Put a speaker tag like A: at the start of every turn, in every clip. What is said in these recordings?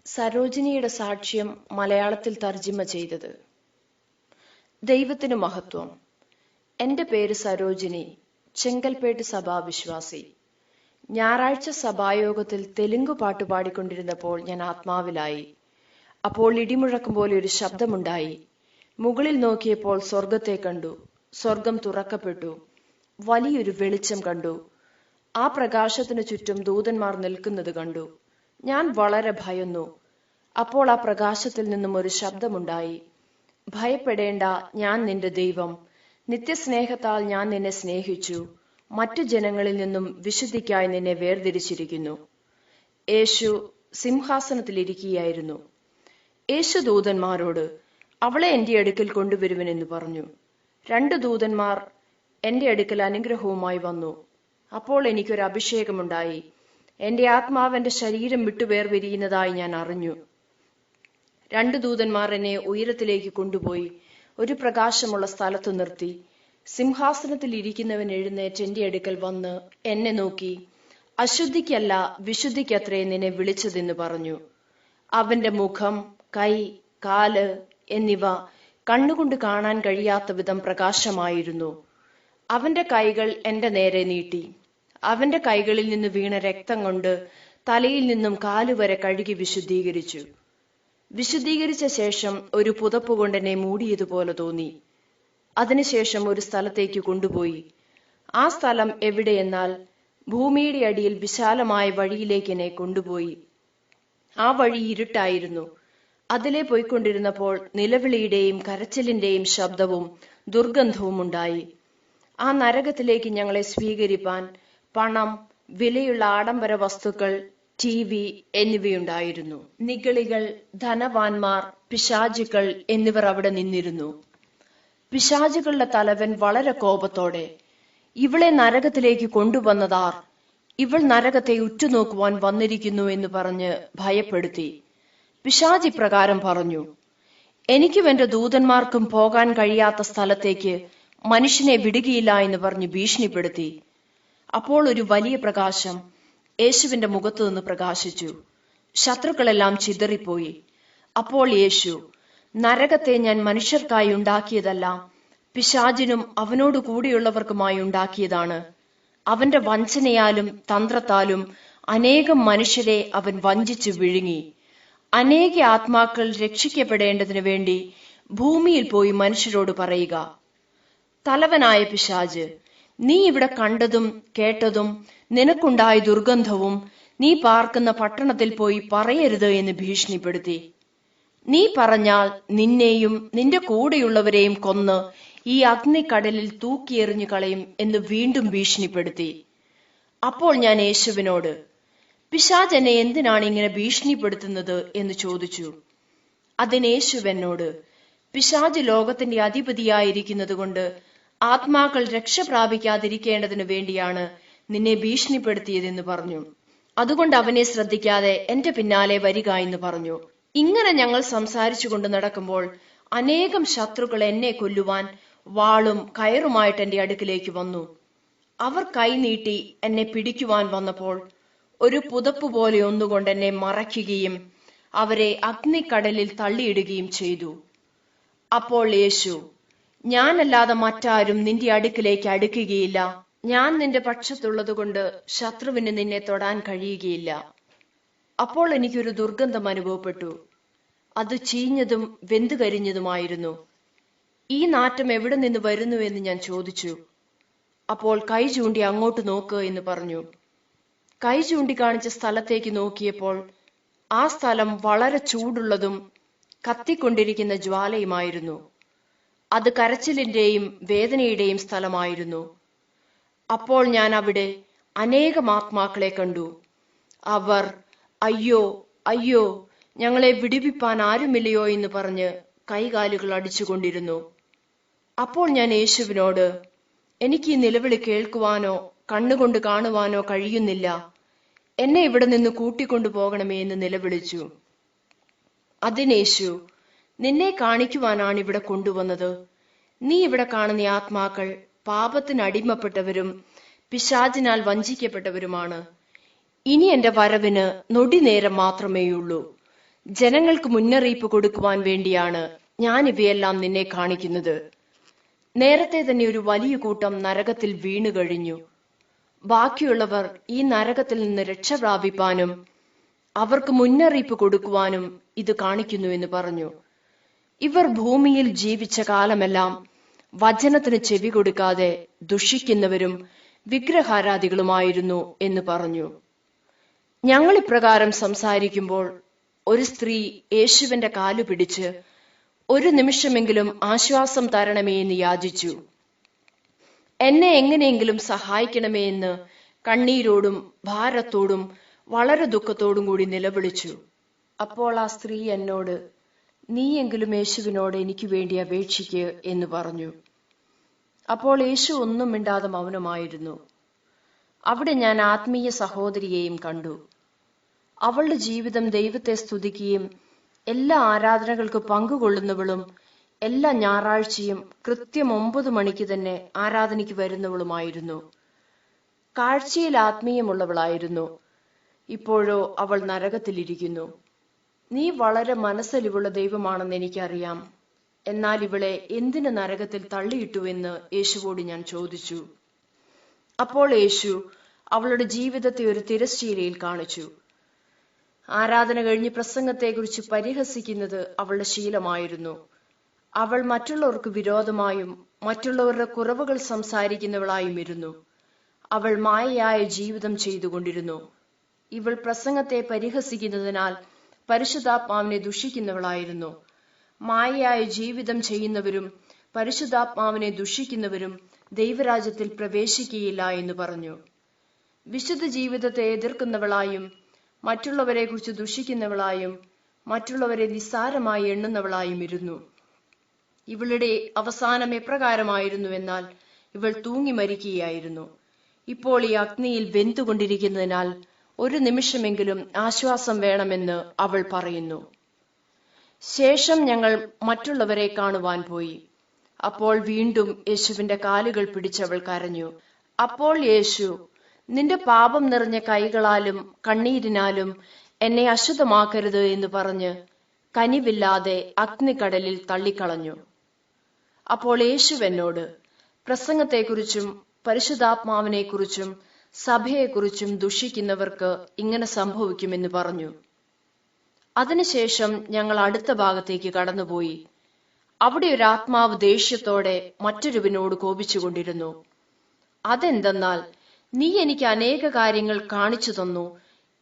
A: സരോജിനിയുടെ സാക്ഷ്യം മലയാളത്തിൽ തർജിമ ചെയ്തത്. ദൈവത്തിന് മഹത്വം. എന്റെ പേര് സരോജിനി, ചെങ്കൽപ്പേട്ട് സഭാവിശ്വാസി. ഞായറാഴ്ച സഭായോഗത്തിൽ തെലുങ്ക് പാട്ട് പാടിക്കൊണ്ടിരുന്നപ്പോൾ ഞാൻ ആത്മാവിലായി. അപ്പോൾ ഇടിമുഴക്കം പോലെ ഒരു ശബ്ദമുണ്ടായി. മുകളിൽ നോക്കിയപ്പോൾ സ്വർഗത്തെ കണ്ടു. സ്വർഗം തുറക്കപ്പെട്ടു. വലിയൊരു വെളിച്ചം കണ്ടു. ആ പ്രകാശത്തിനു ചുറ്റും ദൂതന്മാർ നിൽക്കുന്നത് കണ്ടു. ഞാൻ വളരെ ഭയന്നു. അപ്പോൾ ആ പ്രകാശത്തിൽ നിന്നും ഒരു ശബ്ദമുണ്ടായി. ഭയപ്പെടേണ്ട, ഞാൻ നിന്റെ ദൈവം. നിത്യസ്നേഹത്താൽ ഞാൻ നിന്നെ സ്നേഹിച്ചു. മറ്റു ജനങ്ങളിൽ നിന്നും വിശുദ്ധിക്കായി നിന്നെ വേർതിരിച്ചിരിക്കുന്നു. യേശു സിംഹാസനത്തിലിരിക്കുകയായിരുന്നു. യേശു ദൂതന്മാരോട്, അവളെ എന്റെ അടുക്കൽ കൊണ്ടുവരുവനെന്ന് പറഞ്ഞു. 2 ദൂതന്മാർ എന്റെ അടുക്കൽ അനുഗ്രഹവുമായി വന്നു. അപ്പോൾ എനിക്കൊരു അഭിഷേകമുണ്ടായി. എന്റെ ആത്മാവെന്റെ ശരീരം വിട്ടുവേർപിരിയുന്നതായി ഞാൻ അറിഞ്ഞു. 2 ദൂതന്മാർ എന്നെ ഉയരത്തിലേക്ക് കൊണ്ടുപോയി ഒരു പ്രകാശമുള്ള സ്ഥലത്തു നിർത്തി. സിംഹാസനത്തിൽ ഇരിക്കുന്നവൻ എഴുന്നേറ്റ് എന്റെ അടുക്കൽ വന്ന് എന്നെ നോക്കി, അശുദ്ധിക്കല്ല വിശുദ്ധിക്കത്രേ നിന്നെ വിളിച്ചതെന്ന് പറഞ്ഞു. അവന്റെ മുഖം, കൈ, കാല് എന്നിവ കണ്ണുകൊണ്ട് കാണാൻ കഴിയാത്ത വിധം പ്രകാശമായിരുന്നു. അവന്റെ കൈകൾ എന്റെ നേരെ നീട്ടി. അവന്റെ കൈകളിൽ നിന്ന് വീണ രക്തം കൊണ്ട് തലയിൽ നിന്നും കാലുവരെ കഴുകി വിശുദ്ധീകരിച്ചു. വിശുദ്ധീകരിച്ച ശേഷം ഒരു പുതപ്പ് കൊണ്ട് എന്നെ മൂടിയതുപോലെ തോന്നി. അതിനുശേഷം ഒരു സ്ഥലത്തേക്ക് കൊണ്ടുപോയി. ആ സ്ഥലം എവിടെയെന്നാൽ ഭൂമിയുടെ അടിയിൽ വിശാലമായ വഴിയിലേക്ക് എന്നെ കൊണ്ടുപോയി. ആ വഴി ഇരുട്ടായിരുന്നു. അതിലെ പോയിക്കൊണ്ടിരുന്നപ്പോൾ നിലവിളിയുടെയും കരച്ചിലിന്റെയും ശബ്ദവും ദുർഗന്ധവും ഉണ്ടായി. ആ നരകത്തിലേക്ക് ഞങ്ങളെ സ്വീകരിപ്പാൻ പണം, വിലയുള്ള ആഡംബര വസ്തുക്കൾ, TV എന്നിവയുണ്ടായിരുന്നു. നിഗളികൾ, ധനവാന്മാർ, പിശാചുക്കൾ എന്നിവർ അവിടെ നിന്നിരുന്നു. പിശാചുകളുടെ തലവൻ വളരെ കോപത്തോടെ, ഇവളെ നരകത്തിലേക്ക് കൊണ്ടുവന്നതാർ? ഇവൾ നരകത്തെ ഉറ്റുനോക്കുവാൻ വന്നിരിക്കുന്നു എന്ന് പറഞ്ഞ് ഭയപ്പെടുത്തി. പിശാചി പ്രകാരം പറഞ്ഞു, എനിക്കും എന്റെ ദൂതന്മാർക്കും പോകാൻ കഴിയാത്ത സ്ഥലത്തേക്ക് മനുഷ്യനെ വിടുകയില്ല എന്ന് പറഞ്ഞ് ഭീഷണിപ്പെടുത്തി. അപ്പോൾ ഒരു വലിയ പ്രകാശം യേശുവിന്റെ മുഖത്തു നിന്ന് പ്രകാശിച്ചു. ശത്രുക്കളെല്ലാം ചിതറിപ്പോയി. അപ്പോൾ യേശു, നരകത്തെ ഞാൻ മനുഷ്യർക്കായി ഉണ്ടാക്കിയതല്ല, പിശാചിനും അവനോട് കൂടിയുള്ളവർക്കുമായി ഉണ്ടാക്കിയതാണ്. അവന്റെ വഞ്ചനയാലും തന്ത്രത്താലും അനേകം മനുഷ്യരെ അവൻ വഞ്ചിച്ചു വിഴുങ്ങി. അനേക ആത്മാക്കൾ രക്ഷിക്കപ്പെടേണ്ടതിനു വേണ്ടി ഭൂമിയിൽ പോയി മനുഷ്യരോട് പറയുക. തലവനായ പിശാച്, നീ ഇവിടെ കണ്ടതും കേട്ടതും നിനക്കുണ്ടായ ദുർഗന്ധവും നീ പാർക്കുന്ന പട്ടണത്തിൽ പോയി പറയരുത് എന്ന് ഭീഷണിപ്പെടുത്തി. നീ പറഞ്ഞാൽ നിന്നെയും നിന്റെ കൂടെയുള്ളവരെയും കൊന്ന് ഈ അഗ്നിക്കടലിൽ തൂക്കിയെറിഞ്ഞു കളയും എന്ന് വീണ്ടും ഭീഷണിപ്പെടുത്തി. അപ്പോൾ ഞാൻ യേശുവിനോട്, പിശാച് എന്നെ എന്തിനാണ് ഇങ്ങനെ ഭീഷണിപ്പെടുത്തുന്നത് എന്ന് ചോദിച്ചു. അതിന് യേശു എന്നോട്, പിശാച് ലോകത്തിന്റെ അധിപതിയായിരിക്കുന്നത് കൊണ്ട് ആത്മാക്കൾ രക്ഷ പ്രാപിക്കാതിരിക്കേണ്ടതിനു വേണ്ടിയാണ് നിന്നെ ഭീഷണിപ്പെടുത്തിയതെന്ന് പറഞ്ഞു. അതുകൊണ്ട് അവനെ ശ്രദ്ധിക്കാതെ എന്റെ പിന്നാലെ വരിക എന്ന് പറഞ്ഞു. ഇങ്ങനെ ഞങ്ങൾ സംസാരിച്ചു കൊണ്ട് നടക്കുമ്പോൾ അനേകം ശത്രുക്കൾ എന്നെ കൊല്ലുവാൻ വാളും കയറുമായിട്ട് എന്റെ അടുക്കിലേക്ക് വന്നു. അവർ കൈ നീട്ടി എന്നെ പിടിക്കുവാൻ വന്നപ്പോൾ ഒരു പുതപ്പ് പോലെ ഒന്നുകൊണ്ട് എന്നെ മറയ്ക്കുകയും അവരെ അഗ്നിക്കടലിൽ തള്ളിയിടുകയും ചെയ്തു. അപ്പോൾ യേശു, ഞാനല്ലാതെ മറ്റാരും നിന്റെ അടുക്കിലേക്ക് അടുക്കുകയില്ല. ഞാൻ നിന്റെ പക്ഷത്തുള്ളത് കൊണ്ട് ശത്രുവിന് നിന്നെ തൊടാൻ കഴിയുകയില്ല. അപ്പോൾ എനിക്കൊരു ദുർഗന്ധം അനുഭവപ്പെട്ടു. അത് ചീഞ്ഞതും വെന്തുകരിഞ്ഞതുമായിരുന്നു. ഈ നാറ്റം എവിടെ നിന്ന് വരുന്നു എന്ന് ഞാൻ ചോദിച്ചു. അപ്പോൾ കൈ ചൂണ്ടി അങ്ങോട്ട് നോക്ക് എന്ന് പറഞ്ഞു. കൈ ചൂണ്ടിക്കാണിച്ച സ്ഥലത്തേക്ക് നോക്കിയപ്പോൾ ആ സ്ഥലം വളരെ ചൂടുള്ളതും കത്തിക്കൊണ്ടിരിക്കുന്ന ജ്വാലയുമായിരുന്നു. അത് കരച്ചിലിന്റെയും വേദനയുടെയും സ്ഥലമായിരുന്നു. അപ്പോൾ ഞാൻ അവിടെ അനേകം ആത്മാക്കളെ കണ്ടു. അവർ, അയ്യോ അയ്യോ, ഞങ്ങളെ വിടുവിപ്പാൻ ആരുമില്ലയോ എന്ന് പറഞ്ഞ് കൈകാലുകൾ അടിച്ചുകൊണ്ടിരുന്നു. അപ്പോൾ ഞാൻ യേശുവിനോട്, എനിക്ക് ഈ നിലവിളി കേൾക്കുവാനോ കണ്ണുകൊണ്ട് കാണുവാനോ കഴിയുന്നില്ല, എന്നെ ഇവിടെ നിന്ന് കൂട്ടിക്കൊണ്ടു പോകണമേ എന്ന് നിലവിളിച്ചു. അതിനേശു, നിന്നെ കാണിക്കുവാനാണ് ഇവിടെ കൊണ്ടുവന്നത്. നീ ഇവിടെ കാണുന്ന ആത്മാക്കൾ പാപത്തിന് അടിമപ്പെട്ടവരും പിശാചിനാൽ വഞ്ചിക്കപ്പെട്ടവരുമാണ്. ഇനി എന്റെ വരവിന് നൊടി നേരം മാത്രമേയുള്ളൂ. ജനങ്ങൾക്ക് മുന്നറിയിപ്പ് കൊടുക്കുവാൻ വേണ്ടിയാണ് ഞാൻ ഇവയെല്ലാം നിന്നെ കാണിക്കുന്നത്. നേരത്തെ തന്നെ ഒരു വലിയ കൂട്ടം നരകത്തിൽ വീണു കഴിഞ്ഞു. ബാക്കിയുള്ളവർ ഈ നരകത്തിൽ നിന്ന് രക്ഷ പ്രാപിപ്പാനും അവർക്ക് മുന്നറിയിപ്പ് കൊടുക്കുവാനും ഇത് കാണിക്കുന്നു എന്ന് പറഞ്ഞു. ഇവർ ഭൂമിയിൽ ജീവിച്ച കാലമെല്ലാം വചനത്തിന് ചെവി കൊടുക്കാതെ ദുഷിക്കുന്നവരും വിഗ്രഹാരാധികളുമായിരുന്നു എന്ന് പറഞ്ഞു. ഞങ്ങൾ ഇപ്രകാരം സംസാരിക്കുമ്പോൾ ഒരു സ്ത്രീ യേശുവിന്റെ കാലു പിടിച്ച്, ഒരു നിമിഷമെങ്കിലും ആശ്വാസം തരണമേ എന്ന് യാചിച്ചു. എന്നെ എങ്ങനെയെങ്കിലും സഹായിക്കണമേ എന്ന് കണ്ണീരോടും ഭാരത്തോടും വളരെ ദുഃഖത്തോടും കൂടി നിലവിളിച്ചു. അപ്പോൾ ആ സ്ത്രീ എന്നോട്, നീയെങ്കിലും യേശുവിനോട് എനിക്ക് വേണ്ടി അപേക്ഷിക്ക് എന്ന് പറഞ്ഞു. അപ്പോൾ യേശു ഒന്നും മിണ്ടാതെ മൗനമായിരുന്നു. അവിടെ ഞാൻ ആത്മീയ സഹോദരിയെയും കണ്ടു. അവളുടെ ജീവിതം ദൈവത്തെ സ്തുതിക്കുകയും എല്ലാ ആരാധനകൾക്ക് പങ്കുകൊള്ളുന്നവളും എല്ലാ ഞായറാഴ്ചയും കൃത്യം 9 മണിക്ക് തന്നെ ആരാധനയ്ക്ക് വരുന്നവളുമായിരുന്നു. കാഴ്ചയിൽ ആത്മീയമുള്ളവളായിരുന്നു. ഇപ്പോഴോ അവൾ നരകത്തിലിരിക്കുന്നു. നീ വളരെ മനസ്സലിവുള്ള ദൈവമാണെന്ന് എനിക്കറിയാം. എന്നാൽ ഇവളെ എന്തിന് നരകത്തിൽ തള്ളിയിട്ടു എന്ന് യേശുവോട് ഞാൻ ചോദിച്ചു. അപ്പോൾ യേശു അവളുടെ ജീവിതത്തെ ഒരു തിരശ്ശീലയിൽ കാണിച്ചു. ആരാധന കഴിഞ്ഞ് പ്രസംഗത്തെക്കുറിച്ച് പരിഹസിക്കുന്നത് അവളുടെ ശീലമായിരുന്നു. അവൾ മറ്റുള്ളവർക്ക് വിരോധമായും മറ്റുള്ളവരുടെ കുറവുകൾ സംസാരിക്കുന്നവളായും ഇരുന്നു. അവൾ മായയായ ജീവിതം ചെയ്തുകൊണ്ടിരുന്നു. ഇവൾ പ്രസംഗത്തെ പരിഹസിക്കുന്നതിനാൽ പരിശുദ്ധാത്മാവിനെ ദുഷിക്കുന്നവളായിരുന്നു. മായയായ ജീവിതം ചെയ്യുന്നവരും പരിശുദ്ധാത്മാവിനെ ദുഷിക്കുന്നവരും ദൈവരാജ്യത്തിൽ പ്രവേശിക്കുകയില്ല എന്ന് പറഞ്ഞു. വിശുദ്ധ ജീവിതത്തെ എതിർക്കുന്നവളായും മറ്റുള്ളവരെ കുറിച്ച് ദുഷിക്കുന്നവളായും മറ്റുള്ളവരെ നിസ്സാരമായി എണ്ണുന്നവളായും ഇരുന്നു. ഇവളുടെ അവസാനം എപ്രകാരമായിരുന്നു എന്നാൽ ഇവൾ തൂങ്ങി മരിക്കുകയായിരുന്നു. ഇപ്പോൾ ഈ അഗ്നിയിൽ വെന്തുകൊണ്ടിരിക്കുന്നതിനാൽ ഒരു നിമിഷമെങ്കിലും ആശ്വാസം വേണമെന്ന് അവൾ പറയുന്നു. ശേഷം ഞങ്ങൾ മറ്റുള്ളവരെ കാണുവാൻ പോയി. അപ്പോൾ വീണ്ടും യേശുവിന്റെ കാലുകൾ പിടിച്ചവൾ കരഞ്ഞു. അപ്പോൾ യേശു, നിന്റെ പാപം നിറഞ്ഞ കൈകളാലും കണ്ണീരിനാലും എന്നെ അശുദ്ധമാക്കരുത് എന്ന് പറഞ്ഞ് കനിവില്ലാതെ അഗ്നിക്കടലിൽ തള്ളിക്കളഞ്ഞു. അപ്പോൾ യേശു എന്നോട്, പ്രസംഗത്തെക്കുറിച്ചും പരിശുദ്ധാത്മാവിനെക്കുറിച്ചും സഭയെക്കുറിച്ചും ദുഷിക്കുന്നവർക്ക് ഇങ്ങനെ സംഭവിക്കുമെന്ന് പറഞ്ഞു. അതിനുശേഷം ഞങ്ങൾ അടുത്ത ഭാഗത്തേക്ക് കടന്നുപോയി. അവിടെ ഒരു ആത്മാവ് ദേഷ്യത്തോടെ മറ്റൊരുവനോട് കോപിച്ചുകൊണ്ടിരുന്നു. അതെന്തെന്നാൽ, നീ എനിക്ക് അനേക കാര്യങ്ങൾ കാണിച്ചു തന്നു,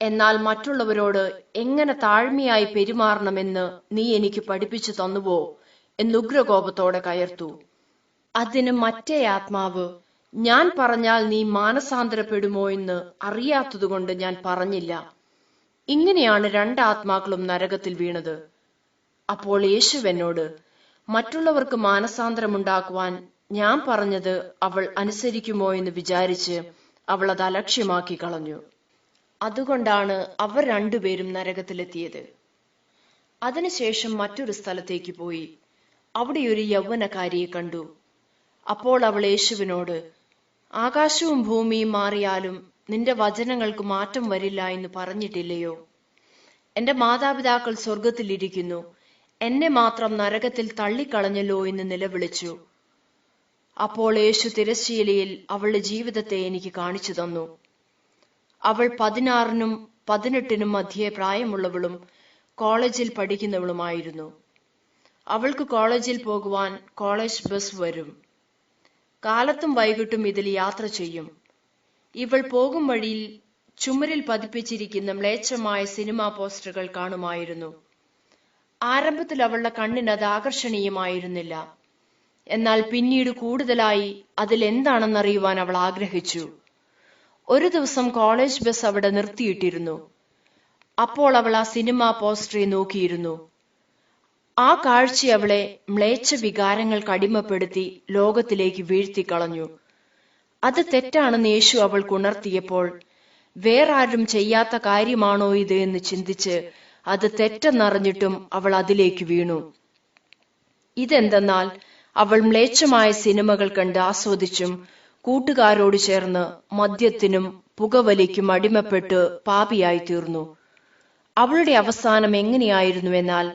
A: എന്നാൽ മറ്റുള്ളവരോട് എങ്ങനെ താഴ്മയായി പെരുമാറണമെന്ന് നീ എനിക്ക് പഠിപ്പിച്ചു തന്നുവോ എന്ന് ഉഗ്രകോപത്തോടെ കയർത്തു. അതിന് മറ്റേ ആത്മാവ്, ഞാൻ പറഞ്ഞാൽ നീ മാനസാന്തരപ്പെടുമോ എന്ന് അറിയാത്തതുകൊണ്ട് ഞാൻ പറഞ്ഞില്ല. ഇങ്ങനെയാണ് 2 ആത്മാക്കളും നരകത്തിൽ വീണത്. അപ്പോൾ യേശു എന്നോട്, മറ്റുള്ളവർക്ക് മാനസാന്തരമുണ്ടാക്കുവാൻ ഞാൻ പറഞ്ഞത് അവൾ അനുസരിക്കുമോ എന്ന് വിചാരിച്ച് അവൾ അത് അലക്ഷ്യമാക്കി കളഞ്ഞു. അതുകൊണ്ടാണ് അവർ 2 പേരും നരകത്തിലെത്തിയത്. അതിനുശേഷം മറ്റൊരു സ്ഥലത്തേക്ക് പോയി. അവിടെ ഒരു യൗവനക്കാരിയെ കണ്ടു. അപ്പോൾ അവൾ യേശുവിനോട്, ആകാശവും ഭൂമിയും മാറിയാലും നിന്റെ വചനങ്ങൾക്ക് മാറ്റം വരില്ല എന്ന് പറഞ്ഞിട്ടില്ലയോ? എന്റെ മാതാപിതാക്കൾ സ്വർഗത്തിലിരിക്കുന്നു, എന്നെ മാത്രം നരകത്തിൽ തള്ളിക്കളഞ്ഞല്ലോ എന്ന് നിലവിളിച്ചു. അപ്പോൾ യേശു തിരശ്ശീലയിൽ അവളുടെ ജീവിതത്തെ എനിക്ക് കാണിച്ചു തന്നു. അവൾ 16-നും 18-നും മധ്യേ പ്രായമുള്ളവളും കോളേജിൽ പഠിക്കുന്നവളുമായിരുന്നു. അവൾക്ക് കോളേജിൽ പോകുവാൻ കോളേജ് ബസ് വരും. കാലത്തും വൈകിട്ടും ഇതിൽ യാത്ര ചെയ്യും. ഇവൾ പോകും വഴിയിൽ ചുമരിൽ പതിപ്പിച്ചിരിക്കുന്ന മ്ലേച്ഛമായ സിനിമാ പോസ്റ്ററുകൾ കാണുമായിരുന്നു. ആരംഭത്തിൽ അവളുടെ കണ്ണിന് അത് ആകർഷണീയമായിരുന്നില്ല. എന്നാൽ പിന്നീട് കൂടുതലായി അതിൽ എന്താണെന്നറിയുവാൻ അവൾ ആഗ്രഹിച്ചു. ഒരു ദിവസം കോളേജ് ബസ് അവിടെ നിർത്തിയിട്ടിരുന്നു. അപ്പോൾ അവൾ ആ സിനിമാ പോസ്റ്ററെ നോക്കിയിരുന്നു. ആ കാഴ്ച അവളെ മ്ലേച്ഛ വികാരങ്ങൾക്ക് അടിമപ്പെടുത്തി ലോകത്തിലേക്ക് വീഴ്ത്തിക്കളഞ്ഞു. അത് തെറ്റാണെന്ന് യേശു അവൾക്ക് ഉണർത്തിയപ്പോൾ, വേറാരും ചെയ്യാത്ത കാര്യമാണോ ഇത് എന്ന് ചിന്തിച്ച് അത് തെറ്റെന്നറിഞ്ഞിട്ടും അവൾ അതിലേക്ക് വീണു. ഇതെന്തെന്നാൽ അവൾ മ്ലേച്ഛമായ സിനിമകൾ കണ്ട് ആസ്വദിച്ചും കൂട്ടുകാരോട് ചേർന്ന് മദ്യത്തിനും പുകവലിക്കും അടിമപ്പെട്ട് പാപിയായി തീർന്നു. അവളുടെ അവസാനം എങ്ങനെയായിരുന്നുവെന്നാൽ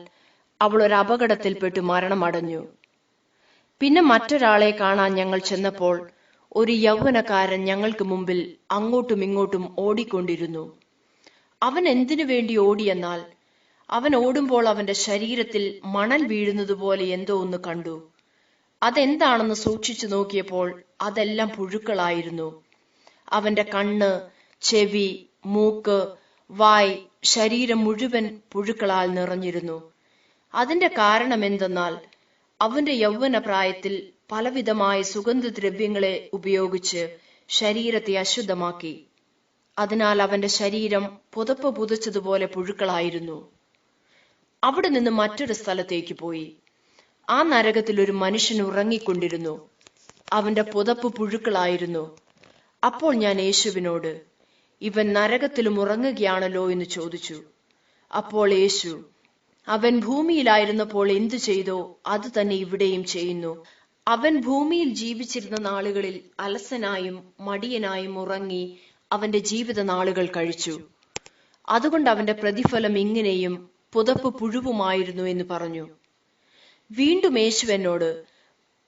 A: അവൾ ഒരു അപകടത്തിൽപ്പെട്ട് മരണമടഞ്ഞു. പിന്നെ മറ്റൊരാളെ കാണാൻ ഞങ്ങൾ ചെന്നപ്പോൾ ഒരു യൗവനക്കാരൻ ഞങ്ങൾക്ക് മുമ്പിൽ അങ്ങോട്ടും ഇങ്ങോട്ടും ഓടിക്കൊണ്ടിരുന്നു. അവൻ എന്തിനു വേണ്ടി ഓടിയെന്നാൽ അവൻ ഓടുമ്പോൾ അവന്റെ ശരീരത്തിൽ മണൽ വീഴുന്നത് പോലെ എന്തോ ഒന്ന് കണ്ടു. അതെന്താണെന്ന് സൂക്ഷിച്ചു നോക്കിയപ്പോൾ അതെല്ലാം പുഴുക്കളായിരുന്നു. അവന്റെ കണ്ണ്, ചെവി, മൂക്ക്, വായ്, ശരീരം മുഴുവൻ പുഴുക്കളാൽ നിറഞ്ഞിരുന്നു. അതിന്റെ കാരണം എന്തെന്നാൽ അവന്റെ യൗവന പ്രായത്തിൽ പലവിധമായ സുഗന്ധദ്രവ്യങ്ങളെ ഉപയോഗിച്ച് ശരീരത്തെ അശുദ്ധമാക്കി. അതിനാൽ അവന്റെ ശരീരം പുതപ്പ് പുതച്ചതുപോലെ പുഴുക്കളായിരുന്നു. അവിടെ നിന്ന് മറ്റൊരു സ്ഥലത്തേക്ക് പോയി. ആ നരകത്തിൽ ഒരു മനുഷ്യൻ ഉറങ്ങിക്കൊണ്ടിരുന്നു. അവന്റെ പുതപ്പ് പുഴുക്കളായിരുന്നു. അപ്പോൾ ഞാൻ യേശുവിനോട്, ഇവൻ നരകത്തിലും ഉറങ്ങുകയാണല്ലോ എന്ന് ചോദിച്ചു. അപ്പോൾ യേശു, അവൻ ഭൂമിയിലായിരുന്നപ്പോൾ എന്തു ചെയ്തോ അത് തന്നെ ഇവിടെയും ചെയ്യുന്നു. അവൻ ഭൂമിയിൽ ജീവിച്ചിരുന്ന നാളുകളിൽ അലസനായും മടിയനായും ഉറങ്ങി അവന്റെ ജീവിത നാളുകൾ കഴിച്ചു. അതുകൊണ്ട് അവന്റെ പ്രതിഫലം ഇങ്ങനെയും പുതപ്പ് പുഴുവുമായിരുന്നു എന്ന് പറഞ്ഞു. വീണ്ടും യേശു എന്നോട്,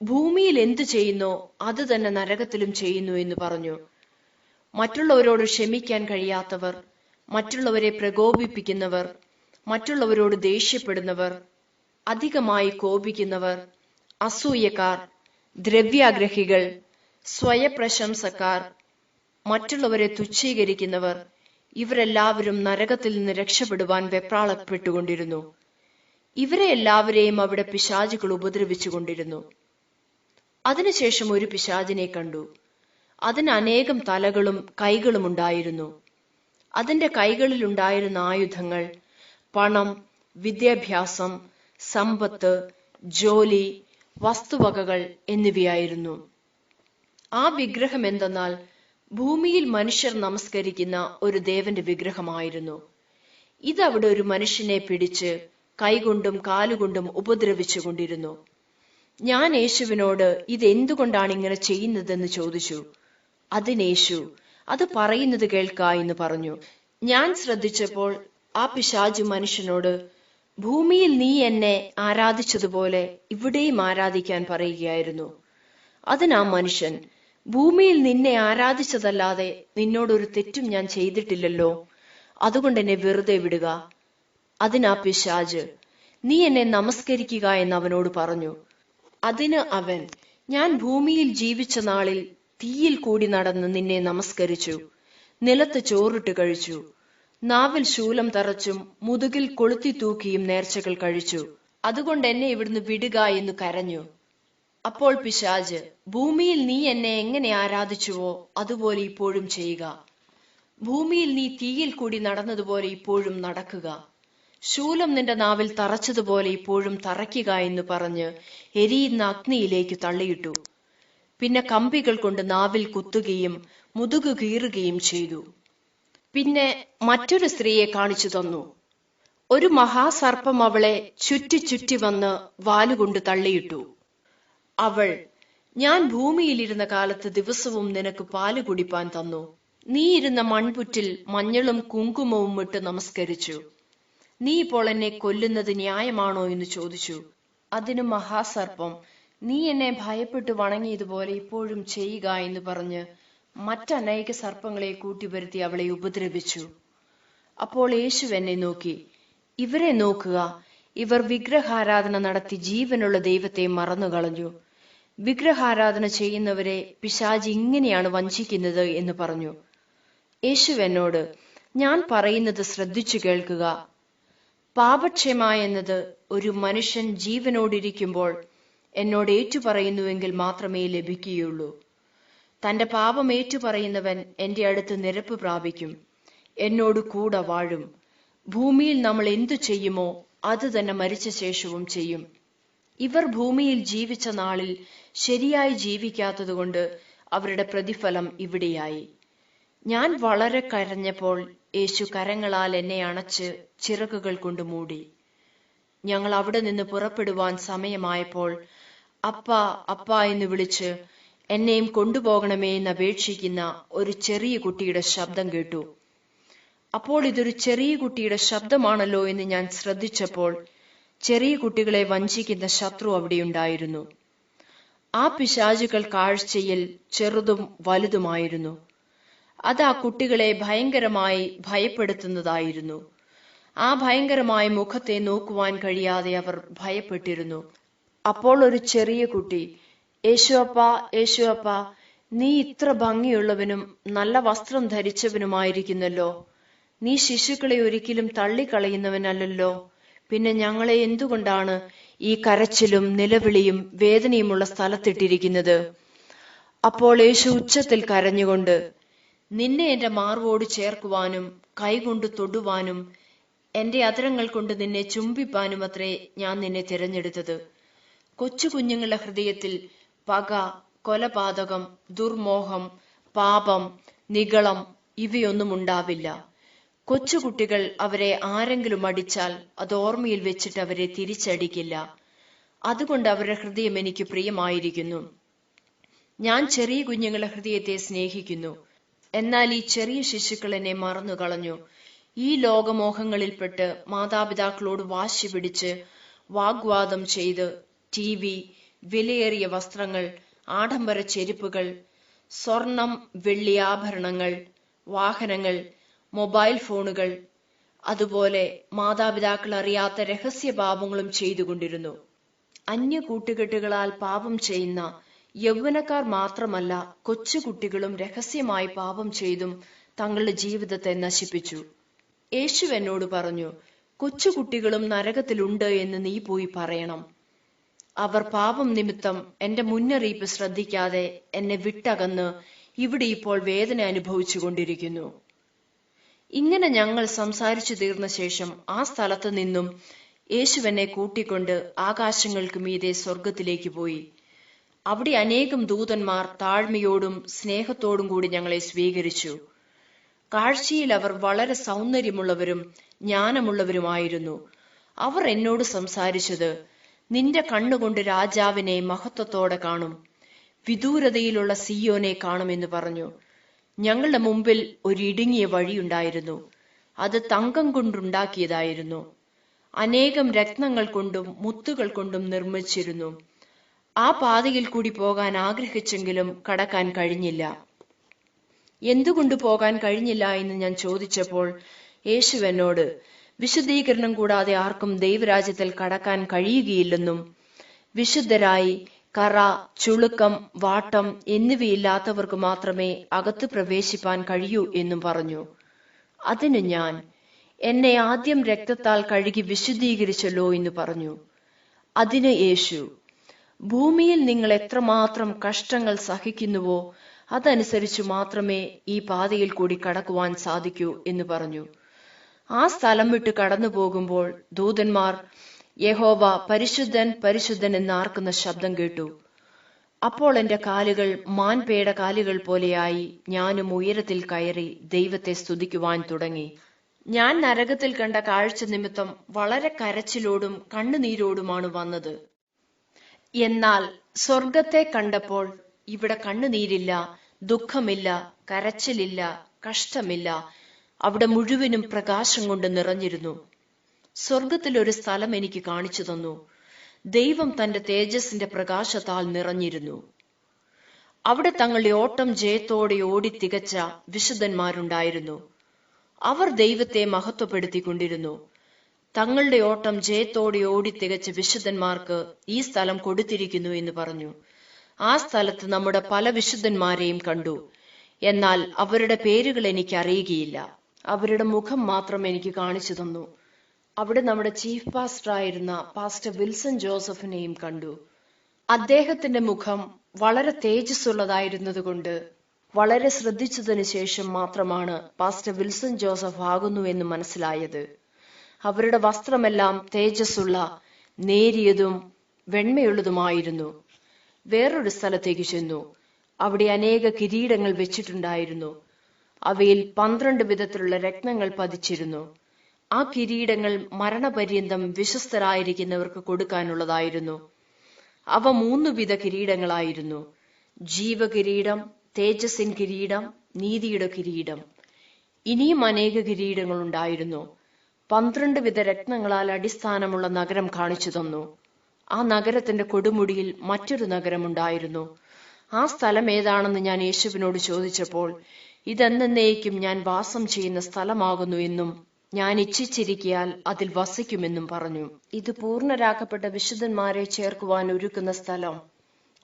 A: ഭൂമിയിൽ എന്തു ചെയ്യുന്നോ അത് തന്നെ നരകത്തിലും ചെയ്യുന്നു എന്ന് പറഞ്ഞു. മറ്റുള്ളവരോട് ക്ഷമിക്കാൻ കഴിയാത്തവർ, മറ്റുള്ളവരെ പ്രകോപിപ്പിക്കുന്നവർ, മറ്റുള്ളവരോട് ദേഷ്യപ്പെടുന്നവർ, അധികമായി കോപിക്കുന്നവർ, അസൂയക്കാർ, ദ്രവ്യാഗ്രഹികൾ, സ്വയപ്രശംസക്കാർ, മറ്റുള്ളവരെ തുച്ഛീകരിക്കുന്നവർ, ഇവരെല്ലാവരും നരകത്തിൽ നിന്ന് രക്ഷപ്പെടുവാൻ വെപ്രാളപ്പെട്ടുകൊണ്ടിരുന്നു. ഇവരെ എല്ലാവരെയും അവിടെ പിശാചുകൾ ഉപദ്രവിച്ചുകൊണ്ടിരുന്നു. അതിനുശേഷം ഒരു പിശാചിനെ കണ്ടു. അതിന് അനേകം തലകളും കൈകളും ഉണ്ടായിരുന്നു. അതിന്റെ കൈകളിൽ ഉണ്ടായിരുന്ന ആയുധങ്ങൾ പണം, വിദ്യാഭ്യാസം, സമ്പത്ത്, ജോലി, വസ്തുവകകൾ എന്നിവയായിരുന്നു. ആ വിഗ്രഹം എന്തെന്നാൽ ഭൂമിയിൽ മനുഷ്യർ നമസ്കരിക്കുന്ന ഒരു ദേവന്റെ വിഗ്രഹമായിരുന്നു. ഇതവിടെ ഒരു മനുഷ്യനെ പിടിച്ച് കൈകൊണ്ടും കാലുകൊണ്ടും ഉപദ്രവിച്ചു കൊണ്ടിരുന്നു. ഞാൻ യേശുവിനോട്, ഇതെന്തുകൊണ്ടാണ് ഇങ്ങനെ ചെയ്യുന്നതെന്ന് ചോദിച്ചു. അതിന് യേശു, അത് പറയുന്നത് കേൾക്ക എന്ന് പറഞ്ഞു. ഞാൻ ശ്രദ്ധിച്ചപ്പോൾ ആ പിശാചു മനുഷ്യനോട്, ഭൂമിയിൽ നീ എന്നെ ആരാധിച്ചതുപോലെ ഇവിടെയും ആരാധിക്കാൻ പറയുകയായിരുന്നു. അതിനാ മനുഷ്യൻ, ഭൂമിയിൽ നിന്നെ ആരാധിച്ചതല്ലാതെ നിന്നോടൊരു തെറ്റും ഞാൻ ചെയ്തിട്ടില്ലല്ലോ, അതുകൊണ്ട് എന്നെ വെറുതെ വിടുക. അതിനാ പിശാച്, നീ എന്നെ നമസ്കരിക്കുക എന്ന് അവനോട് പറഞ്ഞു. അതിന് അവൻ, ഞാൻ ഭൂമിയിൽ ജീവിച്ച നാളിൽ തീയിൽ കൂടി നടന്ന് നിന്നെ നമസ്കരിച്ചു, നിലത്ത് ചോറിട്ട് കഴിച്ചു, നാവിൽ ശൂലം തറച്ചും മുതുകിൽ കൊളുത്തി തൂക്കിയും നേർച്ചകൾ കഴിച്ചു. അതുകൊണ്ട് എന്നെ ഇവിടുന്ന് വിടുക എന്ന് കരഞ്ഞു. അപ്പോൾ പിശാച്, ഭൂമിയിൽ നീ എന്നെ എങ്ങനെ ആരാധിച്ചുവോ അതുപോലെ ഇപ്പോഴും ചെയ്യുക. ഭൂമിയിൽ നീ തീയിൽ കൂടി നടന്നതുപോലെ ഇപ്പോഴും നടക്കുക. ശൂലം നിന്റെ നാവിൽ തറച്ചതുപോലെ ഇപ്പോഴും തറയ്ക്കുക എന്ന് പറഞ്ഞ് എരിയുന്ന അഗ്നിയിലേക്ക് തള്ളിയിട്ടു. പിന്നെ കമ്പികൾ കൊണ്ട് നാവിൽ കുത്തുകയും മുതുകു കീറുകയും ചെയ്തു. പിന്നെ മറ്റൊരു സ്ത്രീയെ കാണിച്ചു തന്നു. ഒരു മഹാസർപ്പം അവളെ ചുറ്റി ചുറ്റി വന്ന് വാലുകൊണ്ട് തള്ളിയിട്ടു. അവൾ, ഞാൻ ഭൂമിയിലിരുന്ന കാലത്ത് ദിവസവും നിനക്ക് പാല് കുടിപ്പാൻ തന്നു. നീ ഇരുന്ന മൺപുറ്റിൽ മഞ്ഞളും കുങ്കുമവും ഇട്ട് നമസ്കരിച്ചു. നീ ഇപ്പോൾ എന്നെ കൊല്ലുന്നത് ന്യായമാണോ എന്ന് ചോദിച്ചു. അതിന് മഹാസർപ്പം, നീ എന്നെ ഭയപ്പെട്ടു വണങ്ങിയതുപോലെ ഇപ്പോഴും ചെയ്യുക എന്ന് പറഞ്ഞ് മറ്റനേക സർപ്പങ്ങളെ കൂട്ടിവരുത്തി അവളെ ഉപദ്രവിച്ചു. അപ്പോൾ യേശു എന്നെ നോക്കി, ഇവരെ നോക്കുക, ഇവർ വിഗ്രഹാരാധന നടത്തി ജീവനുള്ള ദൈവത്തെ മറന്നുകളഞ്ഞു. വിഗ്രഹാരാധന ചെയ്യുന്നവരെ പിശാച് ഇങ്ങനെയാണ് വഞ്ചിക്കുന്നത് എന്ന് പറഞ്ഞു. യേശു എന്നോട്, ഞാൻ പറയുന്നത് ശ്രദ്ധിച്ചു കേൾക്കുക. പാപക്ഷമ എന്നത് ഒരു മനുഷ്യൻ ജീവനോടിരിക്കുമ്പോൾ എന്നോട് ഏറ്റുപറയുന്നുവെങ്കിൽ മാത്രമേ ലഭിക്കുകയുള്ളൂ. തന്റെ പാപം ഏറ്റുപറയുന്നവൻ എന്റെ അടുത്ത് നിരപ്പ് പ്രാപിക്കും, എന്നോട് കൂടെ വാഴും. ഭൂമിയിൽ നമ്മൾ എന്തു ചെയ്യുമോ അത് തന്നെ മരിച്ച ശേഷവും ചെയ്യും. ഇവർ ഭൂമിയിൽ ജീവിച്ച നാളിൽ ശരിയായി ജീവിക്കാത്തതുകൊണ്ട് അവരുടെ പ്രതിഫലം ഇവിടെയായി. ഞാൻ വളരെ കരഞ്ഞപ്പോൾ യേശു കരങ്ങളാൽ എന്നെ അണച്ച് ചിറകുകൾ കൊണ്ട് മൂടി. ഞങ്ങൾ അവിടെ നിന്ന് പുറപ്പെടുവാൻ സമയമായപ്പോൾ അപ്പാ അപ്പാ എന്ന് വിളിച്ച് എന്നെയും കൊണ്ടുപോകണമേ എന്ന് അപേക്ഷിക്കുന്ന ഒരു ചെറിയ കുട്ടിയുടെ ശബ്ദം കേട്ടു. അപ്പോൾ ഇതൊരു ചെറിയ കുട്ടിയുടെ ശബ്ദമാണല്ലോ എന്ന് ഞാൻ ശ്രദ്ധിച്ചപ്പോൾ ചെറിയ കുട്ടികളെ വഞ്ചിക്കുന്ന ശത്രു അവിടെയുണ്ടായിരുന്നു. ആ പിശാചുകൾ കാഴ്ചയിൽ ചെറുതും വലുതുമായിരുന്നു. അത് ആ കുട്ടികളെ ഭയങ്കരമായി ഭയപ്പെടുത്തുന്നതായിരുന്നു. ആ ഭയങ്കരമായ മുഖത്തെ നോക്കുവാൻ കഴിയാതെ അവർ ഭയപ്പെട്ടിരുന്നു. അപ്പോൾ ഒരു ചെറിയ കുട്ടി, യേശുവപ്പാ, യേശുവപ്പാ, നീ ഇത്ര ഭംഗിയുള്ളവനും നല്ല വസ്ത്രം ധരിച്ചവനുമായിരിക്കുന്നല്ലോ. നീ ശിശുക്കളെ ഒരിക്കലും തള്ളിക്കളയുന്നവനല്ലോ. പിന്നെ ഞങ്ങളെ എന്തുകൊണ്ടാണ് ഈ കരച്ചിലും നിലവിളിയും വേദനയുമുള്ള സ്ഥലത്തിട്ടിരിക്കുന്നത്? അപ്പോൾ യേശു ഉച്ചത്തിൽ കരഞ്ഞുകൊണ്ട്, നിന്നെ എന്റെ മാർവോട് ചേർക്കുവാനും കൈകൊണ്ട് തൊടുവാനും എന്റെ അധരങ്ങൾ കൊണ്ട് നിന്നെ ചുംബിപ്പാനും അത്രേ ഞാൻ നിന്നെ തിരഞ്ഞെടുത്തത്. കൊച്ചു കുഞ്ഞുങ്ങളുടെ ഹൃദയത്തിൽ പക, കൊലപാതകം, ദുർമോഹം, പാപം, നിഗളം ഇവയൊന്നും ഉണ്ടാവില്ല. കൊച്ചുകുട്ടികൾ അവരെ ആരെങ്കിലും അടിച്ചാൽ അത് ഓർമ്മയിൽ വെച്ചിട്ട് അവരെ തിരിച്ചടിക്കില്ല. അതുകൊണ്ട് അവരുടെ ഹൃദയം എനിക്ക് പ്രിയമായിരിക്കുന്നു. ഞാൻ ചെറിയ കുഞ്ഞുങ്ങളുടെ ഹൃദയത്തെ സ്നേഹിക്കുന്നു. എന്നാൽ ഈ ചെറിയ ശിശുക്കൾ എന്നെ മറന്നു കളഞ്ഞു. ഈ ലോകമോഹങ്ങളിൽപ്പെട്ട് മാതാപിതാക്കളോട് വാശി പിടിച്ച് വാഗ്വാദം ചെയ്ത് TV, വിലയേറിയ വസ്ത്രങ്ങൾ, ആഡംബര ചെരുപ്പുകൾ, സ്വർണം വെള്ളി ആഭരണങ്ങൾ, വാഹനങ്ങൾ, മൊബൈൽ ഫോണുകൾ, അതുപോലെ മാതാപിതാക്കൾ അറിയാത്ത രഹസ്യ പാപങ്ങളും ചെയ്തുകൊണ്ടിരുന്നു. അന്യ കൂട്ടുകെട്ടുകളാൽ പാപം ചെയ്യുന്ന യൗവനക്കാർ മാത്രമല്ല, കൊച്ചുകുട്ടികളും രഹസ്യമായി പാപം ചെയ്തും തങ്ങളുടെ ജീവിതത്തെ നശിപ്പിച്ചു. യേശു എന്നോട് പറഞ്ഞു, കൊച്ചുകുട്ടികളും നരകത്തിലുണ്ട് എന്ന് നീ പോയി പറയണം. അവർ പാപം നിമിത്തം എന്റെ മുന്നറിയിപ്പ് ശ്രദ്ധിക്കാതെ എന്നെ വിട്ടകന്ന് ഇവിടെ ഇപ്പോൾ വേദന അനുഭവിച്ചു കൊണ്ടിരിക്കുന്നു. ഇങ്ങനെ ഞങ്ങൾ സംസാരിച്ചു തീർന്ന ശേഷം ആ സ്ഥലത്ത് നിന്നും യേശുവെന്നെ കൂട്ടിക്കൊണ്ട് ആകാശങ്ങൾക്ക് മീതെ സ്വർഗത്തിലേക്ക് പോയി. അവിടെ അനേകം ദൂതന്മാർ താഴ്മയോടും സ്നേഹത്തോടും കൂടി ഞങ്ങളെ സ്വീകരിച്ചു. കാഴ്ചയിൽ അവർ വളരെ സൗന്ദര്യമുള്ളവരും ജ്ഞാനമുള്ളവരുമായിരുന്നു. അവർ എന്നോട് സംസാരിച്ചത്, നിന്റെ കണ്ണുകൊണ്ട് രാജാവിനെ മഹത്വത്തോടെ കാണും, വിദൂരതയിലുള്ള സിയോനെ കാണുമെന്ന് പറഞ്ഞു. ഞങ്ങളുടെ മുമ്പിൽ ഒരു ഇടുങ്ങിയ വഴിയുണ്ടായിരുന്നു. അത് തങ്കം കൊണ്ടുണ്ടാക്കിയതായിരുന്നു. അനേകം രത്നങ്ങൾ കൊണ്ടും മുത്തുകൾ കൊണ്ടും നിർമ്മിച്ചിരുന്നു. ആ പാതയിൽ കൂടി പോകാൻ ആഗ്രഹിച്ചെങ്കിലും കടക്കാൻ കഴിഞ്ഞില്ല. എന്തുകൊണ്ട് പോകാൻ കഴിഞ്ഞില്ല എന്ന് ഞാൻ ചോദിച്ചപ്പോൾ യേശു എന്നോട്, വിശുദ്ധീകരണം കൂടാതെ ആർക്കും ദൈവരാജ്യത്തിൽ കടക്കാൻ കഴിയുകയില്ലെന്നും വിശുദ്ധരായി കറ, ചുളുക്കം, വാട്ടം എന്നിവയില്ലാത്തവർക്ക് മാത്രമേ അകത്ത് പ്രവേശിപ്പാൻ കഴിയൂ എന്നും പറഞ്ഞു. അതിന് ഞാൻ, എന്നെ ആദ്യം രക്തത്താൽ കഴുകി വിശുദ്ധീകരിച്ചല്ലോ എന്ന് പറഞ്ഞു. അതിന് യേശു, ഭൂമിയിൽ നിങ്ങൾ എത്രമാത്രം കഷ്ടങ്ങൾ സഹിക്കുന്നുവോ അതനുസരിച്ചു മാത്രമേ ഈ പാതയിൽ കൂടി കടക്കുവാൻ സാധിക്കൂ എന്ന് പറഞ്ഞു. ആ സ്ഥലം വിട്ട് കടന്നു പോകുമ്പോൾ ദൂതന്മാർ യഹോവ പരിശുദ്ധൻ പരിശുദ്ധൻ എന്നാർക്കുന്ന ശബ്ദം കേട്ടു. അപ്പോൾ എന്റെ കാലുകൾ മാൻപേട കാലുകൾ പോലെയായി. ഞാനും ഉയരത്തിൽ കയറി ദൈവത്തെ സ്തുതിക്കുവാൻ തുടങ്ങി. ഞാൻ നരകത്തിൽ കണ്ട കാഴ്ച നിമിത്തം വളരെ കരച്ചിലോടും കണ്ണുനീരോടുമാണ് വന്നത്. എന്നാൽ സ്വർഗത്തെ കണ്ടപ്പോൾ ഇവിടെ കണ്ണുനീരില്ല, ദുഃഖമില്ല, കരച്ചിലില്ല, കഷ്ടമില്ല. അവിടെ മുഴുവനും പ്രകാശം കൊണ്ട് നിറഞ്ഞിരുന്നു. സ്വർഗത്തിൽ ഒരു സ്ഥലം എനിക്ക് കാണിച്ചു തന്നു. ദൈവം തന്റെ തേജസ്സിന്റെ പ്രകാശത്താൽ നിറഞ്ഞിരുന്നു. അവിടെ തങ്ങളുടെ ഓട്ടം ജയത്തോടെ ഓടി തികച്ച വിശുദ്ധന്മാരുണ്ടായിരുന്നു. അവർ ദൈവത്തെ മഹത്വപ്പെടുത്തിക്കൊണ്ടിരുന്നു. തങ്ങളുടെ ഓട്ടം ജയത്തോടെ ഓടി തികച്ച വിശുദ്ധന്മാർക്ക് ഈ സ്ഥലം കൊടുത്തിരിക്കുന്നു എന്ന് പറഞ്ഞു. ആ സ്ഥലത്ത് നമ്മുടെ പല വിശുദ്ധന്മാരെയും കണ്ടു. എന്നാൽ അവരുടെ പേരുകൾ എനിക്ക് അറിയുകയില്ല. അവരുടെ മുഖം മാത്രം എനിക്ക് കാണിച്ചു തന്നു. അവിടെ നമ്മുടെ ചീഫ് പാസ്റ്റർ ആയിരുന്ന പാസ്റ്റർ വിൽസൺ ജോസഫിനെയും കണ്ടു. അദ്ദേഹത്തിന്റെ മുഖം വളരെ തേജസ്സുള്ളതായിരുന്നതുകൊണ്ട് വളരെ ശ്രദ്ധിച്ചതിനു ശേഷം മാത്രമാണ് പാസ്റ്റർ വിൽസൺ ജോസഫ് ആകുന്നു എന്ന് മനസ്സിലായത്. അവരുടെ വസ്ത്രമെല്ലാം തേജസ്സുള്ള, നേരിയതും വെണ്മയുള്ളതുമായിരുന്നു. വേറൊരു സ്ഥലത്തേക്ക് ചെന്നു. അവിടെ അനേക കിരീടങ്ങൾ വെച്ചിട്ടുണ്ടായിരുന്നു. അവയിൽ 12 വിധത്തിലുള്ള രത്നങ്ങൾ പതിച്ചിരുന്നു. ആ കിരീടങ്ങൾ മരണപര്യന്തം വിശ്വസ്തരായിരിക്കുന്നവർക്ക് കൊടുക്കാനുള്ളതായിരുന്നു. അവ 3 വിധ കിരീടങ്ങളായിരുന്നു: ജീവകിരീടം, തേജസ്സിൻ കിരീടം, നീതിയുടെ കിരീടം. ഇനിയും അനേക കിരീടങ്ങൾ ഉണ്ടായിരുന്നു. 12 വിധ രത്നങ്ങളാൽ അടിസ്ഥാനമുള്ള നഗരം കാണിച്ചു തന്നു. ആ നഗരത്തിന്റെ കൊടുമുടിയിൽ മറ്റൊരു നഗരമുണ്ടായിരുന്നു. ആ സ്ഥലം ഏതാണെന്ന് ഞാൻ യേശുവിനോട് ചോദിച്ചപ്പോൾ, ഇതെന്നേക്കും ഞാൻ വാസം ചെയ്യുന്ന സ്ഥലമാകുന്നു എന്നും ഞാൻ ഇച്ഛിച്ചിരിക്കയാൽ അതിൽ വസിക്കുമെന്നും പറഞ്ഞു. ഇത് പൂർണ്ണരാക്കപ്പെട്ട വിശുദ്ധന്മാരെ ചേർക്കുവാൻ ഒരുക്കുന്ന സ്ഥലം.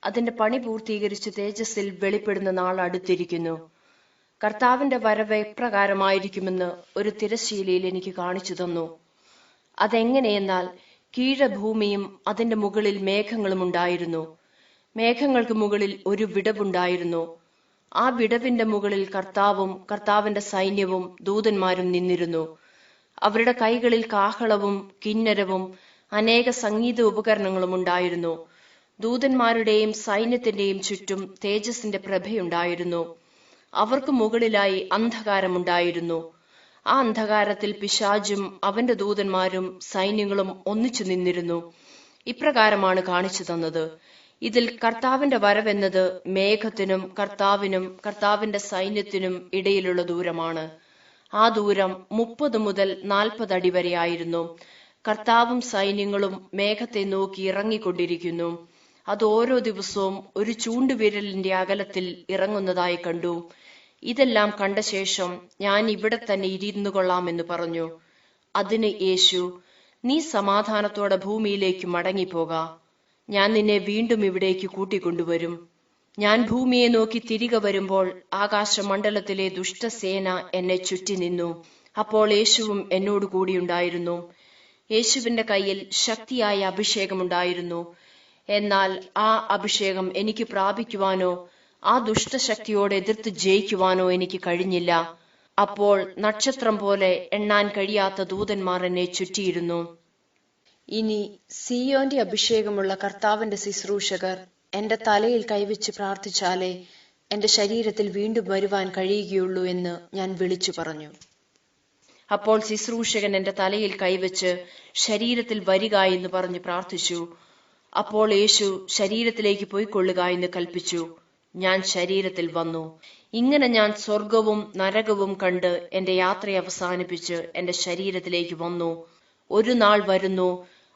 A: അതിന്റെ പണി പൂർത്തീകരിച്ച് തേജസ്സിൽ വെളിപ്പെടുന്ന നാൾ അടുത്തിരിക്കുന്നു. കർത്താവിന്റെ വരവ് എപ്രകാരമായിരിക്കുമെന്ന് ഒരു തിരശ്ശീലയിൽ എനിക്ക് കാണിച്ചു തന്നു. അതെങ്ങനെയെന്നാൽ, കീഴഭൂമിയും അതിന്റെ മുകളിൽ മേഘങ്ങളും ഉണ്ടായിരുന്നു. മേഘങ്ങൾക്ക് മുകളിൽ ഒരു വിടവുണ്ടായിരുന്നു. ആ വിടവിന്റെ മുകളിൽ കർത്താവും കർത്താവിന്റെ സൈന്യവും ദൂതന്മാരും നിന്നിരുന്നു. അവരുടെ കൈകളിൽ കാഹളവും കിന്നരവും അനേക സംഗീത ഉപകരണങ്ങളും ഉണ്ടായിരുന്നു. ദൂതന്മാരുടെയും സൈന്യത്തിന്റെയും ചുറ്റും തേജസ്സിന്റെ പ്രഭയുണ്ടായിരുന്നു. അവർക്ക് മുകളിലായി അന്ധകാരമുണ്ടായിരുന്നു. ആ അന്ധകാരത്തിൽ പിശാചും അവന്റെ ദൂതന്മാരും സൈന്യങ്ങളും ഒന്നിച്ചു നിന്നിരുന്നു. ഇപ്രകാരമാണ് കാണിച്ചു തന്നത്. ഇതിൽ കർത്താവിന്റെ വരവെന്നത് മേഘത്തിനും കർത്താവിന്റെ സൈന്യത്തിനും ഇടയിലുള്ള ദൂരമാണ്. ആ ദൂരം 30 മുതൽ 40 അടി വരെയായിരുന്നു. കർത്താവും സൈന്യങ്ങളും മേഘത്തെ നോക്കി ഇറങ്ങിക്കൊണ്ടിരിക്കുന്നു. അത് ഓരോ ദിവസവും ഒരു ചൂണ്ടുവിരലിന്റെ അകലത്തിൽ ഇറങ്ങുന്നതായി കണ്ടു. ഇതെല്ലാം കണ്ട ശേഷം ഞാൻ ഇവിടെ തന്നെ ഇരുന്നു കൊള്ളാമെന്ന് പറഞ്ഞു. അതിന് യേശു, നീ സമാധാനത്തോടെ ഭൂമിയിലേക്ക് മടങ്ങിപ്പോക. ഞാൻ നിന്നെ വീണ്ടും ഇവിടേക്ക് കൂട്ടിക്കൊണ്ടുവരും. ഞാൻ ഭൂമിയെ നോക്കി തിരികെ വരുമ്പോൾ ആകാശമണ്ഡലത്തിലെ ദുഷ്ടസേന എന്നെ ചുറ്റി നിന്നു. അപ്പോൾ യേശുവും എന്നോട് കൂടിയുണ്ടായിരുന്നു. യേശുവിന്റെ കയ്യിൽ ശക്തിയായ അഭിഷേകമുണ്ടായിരുന്നു. എന്നാൽ ആ അഭിഷേകം എനിക്ക് പ്രാപിക്കുവാനോ ആ ദുഷ്ടശക്തിയോട് എതിർത്ത് ജയിക്കുവാനോ എനിക്ക് കഴിഞ്ഞില്ല. അപ്പോൾ നക്ഷത്രം പോലെ എണ്ണാൻ കഴിയാത്ത ദൂതന്മാർ എന്നെ ചുറ്റിയിരുന്നു. ഇനി സിയോന്റെ അഭിഷേകമുള്ള കർത്താവിന്റെ ശുശ്രൂഷകർ എന്റെ തലയിൽ കൈവച്ച് പ്രാർത്ഥിച്ചാലേ എന്റെ ശരീരത്തിൽ വീണ്ടും വരുവാൻ കഴിയുകയുള്ളൂ എന്ന് ഞാൻ വിളിച്ചു പറഞ്ഞു. അപ്പോൾ ശുശ്രൂഷകൻ എന്റെ തലയിൽ കൈവച്ച് ശരീരത്തിൽ വരിക എന്ന് പറഞ്ഞ് പ്രാർത്ഥിച്ചു. അപ്പോൾ യേശു ശരീരത്തിലേക്ക് പോയിക്കൊള്ളുക എന്ന് കൽപ്പിച്ചു. ഞാൻ ശരീരത്തിൽ വന്നു. ഇങ്ങനെ ഞാൻ സ്വർഗവും നരകവും കണ്ട് എന്റെ യാത്ര അവസാനിപ്പിച്ച് എന്റെ ശരീരത്തിലേക്ക് വന്നു. ഒരു നാൾ വരുന്നു,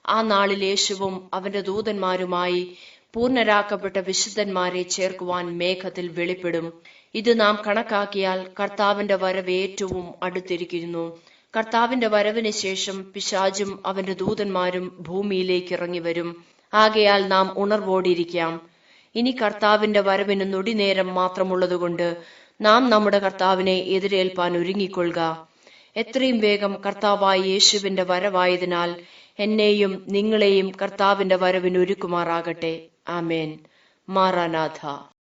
A: ആ നാളിൽ യേശുവും അവന്റെ ദൂതന്മാരുമായി പൂർണ്ണരാക്കപ്പെട്ട വിശുദ്ധന്മാരെ ചേർക്കുവാൻ മേഘത്തിൽ വെളിപ്പെടും. ഇത് നാം കണക്കാക്കിയാൽ കർത്താവിന്റെ വരവ് ഏറ്റവും അടുത്തിരിക്കുന്നു. കർത്താവിന്റെ വരവിന് ശേഷം പിശാചും അവന്റെ ദൂതന്മാരും ഭൂമിയിലേക്ക് ഇറങ്ങി വരും. ആകയാൽ നാം ഉണർവോടിരിക്കാം. ഇനി കർത്താവിന്റെ വരവിന് നൊടിനേരം മാത്രമുള്ളതുകൊണ്ട് നാം നമ്മുടെ കർത്താവിനെ എതിരേൽപ്പാൻ ഒരുങ്ങിക്കൊള്ളുക. എത്രയും വേഗം കർത്താവായ യേശുവിന്റെ വരവായതിനാൽ എന്നെയും നിങ്ങളെയും കർത്താവിന്റെ വരവിന് ഒരുക്കുമാറാകട്ടെ. ആമേൻ. മാറാനാഥ.